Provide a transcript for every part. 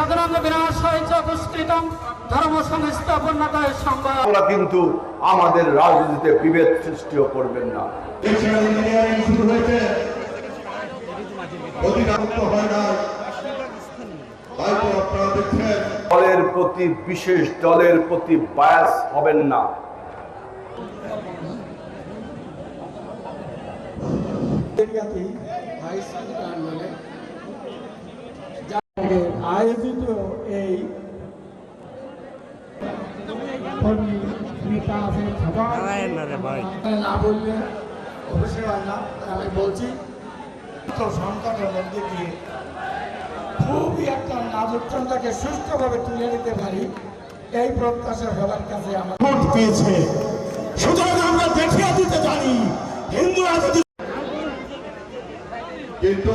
সাধারণ বিনাশ হয়েছে দুষ্কৃতম ধর্ম সংস্থাপন্নতায় সংবাদ। আমরা কিন্তু আমাদের রাজনীতিতে বিভেদ সৃষ্টিও করবেন না। শুরু হয়েছে, অধিকাংশ হয় না, তাই তো আপনারা দেখছেন দলের প্রতি বিশেষ দলের প্রতি বায়াস হবেন না। আয়োজিত এই না বললে অবশ্যই হয় না, আমি বলছি তো সংকটের মধ্যে দিয়ে খুবই একটা নাজুকচন্দ্রকে সুস্থভাবে তুলে নিতে পারি এই প্রত্যাশা সবার কাছে আমার ভোট পেয়েছে। সুতরাং আমরা দেখিয়ে দিতে জানি হিন্দুরা যদি, কিন্তু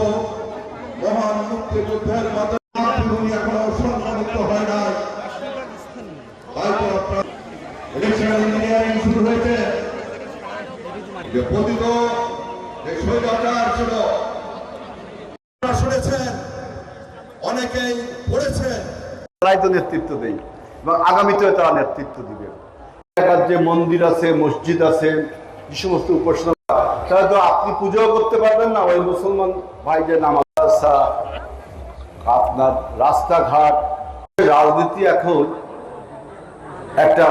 মহান মুক্তিযুদ্ধের মাধ্যমে এখনো সম্মানিত হয় না, তাই তো আপনার ইলেকশন ইঞ্জিনিয়ারিং শুরু হয়েছে, যে পতিত যে স্বৈরাচার ছিল শুনেছেন, অনেকেই পড়েছেন, তারাই তো নেতৃত্ব দেয় এবং আগামীতেও তারা নেতৃত্ব দিবে। এলাকার যে মন্দির আছে, মসজিদ আছে, যে সমস্ত উপাসনা, তাহলে তো আপনি পুজো করতে পারবেন না। ওই মুসলমান ভাই যে নামাজ, আপনার রাস্তাঘাট, রাজনীতি এখন একটা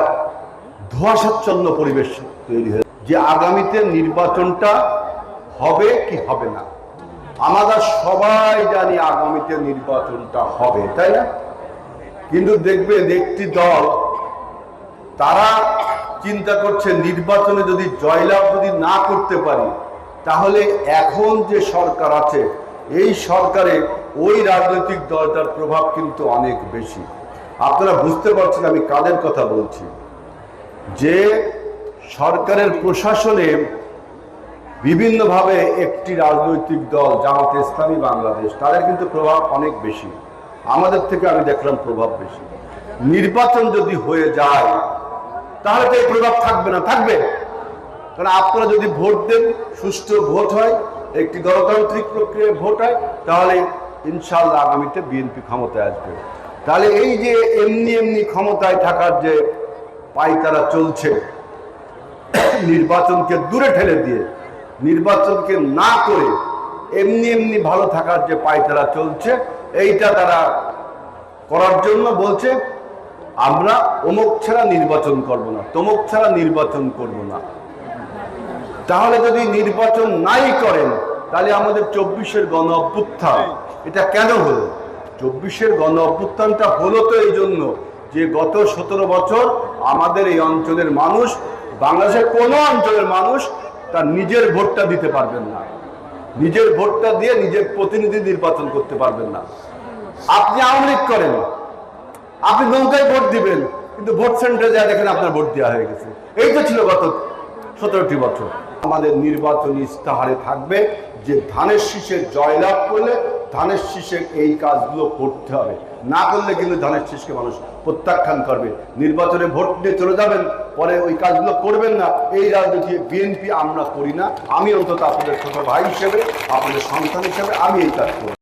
ধোঁয়াশাচ্ছন্ন পরিবেশ তৈরি হয়েছে যে আগামীতে নির্বাচনটা হবে কি হবে না। আমরা সবাই জানি আগামীতে নির্বাচনটা হবে, তাই না? কিন্তু দেখবেন একটি দল তারা চিন্তা করছে নির্বাচনে যদি জয়লাভ যদি না করতে পারি তাহলে এখন যে সরকার আছে এই সরকারে ওই রাজনৈতিক দলটার প্রভাব কিন্তু অনেক বেশি। আপনারা বুঝতে পারছেন আমি কাদের কথা বলছি, যে সরকারের প্রশাসনে বিভিন্নভাবে একটি রাজনৈতিক দল জামাতে ইসলামী বাংলাদেশ, তাদের কিন্তু প্রভাব অনেক বেশি, আমাদের থেকে আমি দেখলাম প্রভাব বেশি। নির্বাচন যদি হয়ে যায় তাহলে তো এই প্রভাব থাকবে না, থাকবে। কারণ আপনারা যদি ভোট দেন, সুষ্ঠু ভোট হয়, একটি গণতান্ত্রিক প্রক্রিয়ায় ভোট হয়, তাহলে ইনশাআল্লাহ আগামীতে বিএনপি ক্ষমতায় আসবে। তাহলে এই যে এমনি এমনি ক্ষমতায় থাকার যে পায়তারা চলছে, নির্বাচনকে দূরে ঠেলে দিয়ে, নির্বাচনকে না করে এমনি এমনি ভালো থাকার যে পায়তারা চলছে, এইটা তারা করার জন্য বলছে আমরা অমুক ছাড়া নির্বাচন করব না, তমুক ছাড়া নির্বাচন করব না। তাহলে যদি নির্বাচন নাই করেন তাহলে আমাদের 24-এর গণ অভ্যুত্থান এটা কেন হলো? 24-এর গণ অভ্যুত্থানটা হলো তো এই জন্য যে গত 17 বছর আমাদের এই অঞ্চলের মানুষ, বাংলাদেশের কোনো অঞ্চলের মানুষ তার নিজের ভোটটা দিতে পারবেন না, নিজের ভোটটা দিয়ে নিজের প্রতিনিধি নির্বাচন করতে পারবেন না। আপনি আওয়ামী লীগ করেন, আপনি নৌকায় ভোট দিবেন, কিন্তু ভোট সেন্টারে যা দেখেন আপনার ভোট দেওয়া হয়ে গেছে। এই তো ছিল গত 17টি বছর। আমাদের নির্বাচনী ইস্তাহারে থাকবে যে ধানের শীষে জয়লাভ করলে ধানের শীষে এই কাজগুলো করতে হবে, না করলে কিন্তু ধানের শীষকে মানুষ প্রত্যাখ্যান করবে। নির্বাচনে ভোট দিয়ে চলে যাবেন, পরে ওই কাজগুলো করবেন না। এই রাজনীতি বিএনপি আমরা করি না। আমি অন্তত আপনাদের ছোট ভাই হিসেবে, আপনাদের সন্তান হিসেবে আমি এই কাজ করি।